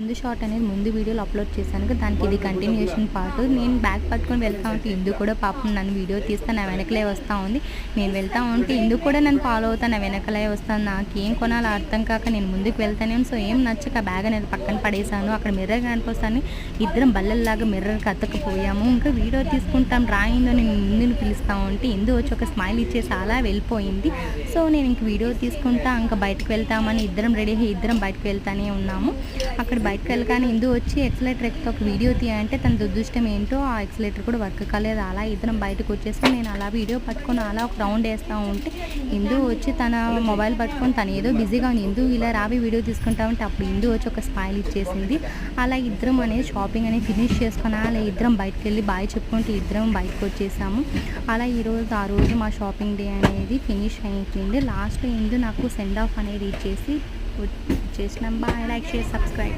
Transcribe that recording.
ముందు షార్ట్ అనేది ముందు వీడియోలో అప్లోడ్ చేశాను కదా, దానికి ఇది కంటిన్యూషన్ పార్ట్. నేను బ్యాగ్ పట్టుకొని వెళ్తా ఉంటే ఇందు కూడా పాపం నన్ను వీడియో తీస్తా నా వెనకలే వస్తూ ఉంది. నేను వెళ్తా ఉంటే ఇందు కూడా నన్ను ఫాలో అవుతా నా వెనకలే వస్తాను. నాకు ఏం కొనాలో అర్థం కాక నేను ముందుకు వెళ్తానే. సో ఏం నచ్చక బ్యాగ్ అనేది పక్కన పడేసాను. అక్కడ మిర్రర్ కనిపిస్తాను. ఇద్దరం బల్లల్లాగా మిర్రర్కి అతకపోయాము. ఇంకా వీడియో తీసుకుంటాం రాయిందో నేను ముందుని పిలుస్తా ఉంటే ఇందు వచ్చి ఒక స్మైల్ ఇచ్చేసి అలా వెళ్ళిపోయింది. సో నేను ఇంక వీడియో తీసుకుంటా ఇంకా బయటకు వెళ్తామని ఇద్దరం రెడీ అయ్యి ఇద్దరం బయటకు వెళ్తానే ఉన్నాము. అక్కడ బయటకు వెళ్ళగానే ఇందు వచ్చి ఎక్సలేటర్ ఎక్కితే ఒక వీడియో తీయంటే తన దురదృష్టం ఏంటో ఆ ఎక్సలేటర్ కూడా వర్క్ కాలేదు. అలా ఇద్దరం బయటకు వచ్చేసి నేను అలా వీడియో పట్టుకొని అలా ఒక రౌండ్ వేస్తూ ఉంటే ఇందు వచ్చి తన మొబైల్ పట్టుకొని తను ఏదో బిజీగా ఉంది. ఇందు ఇలా రావి వీడియో తీసుకుంటా ఉంటే అప్పుడు ఇందు వచ్చి ఒక స్మైల్ ఇచ్చేసింది. అలా ఇద్దరం అనేది షాపింగ్ అనేది ఫినిష్ చేసుకుని అలా ఇద్దరం బయటకు వెళ్ళి బాయ్ చెప్పుకుంటూ ఇద్దరం బయటకు వచ్చేసాము. అలా ఆ రోజు మా షాపింగ్ డే అనేది ఫినిష్ అయిపోయింది. లాస్ట్లో ఇందు నాకు సెండ్ ఆఫ్ అనేది ఇచ్చేసి చేసినాం. Bye, like, share, subscribe.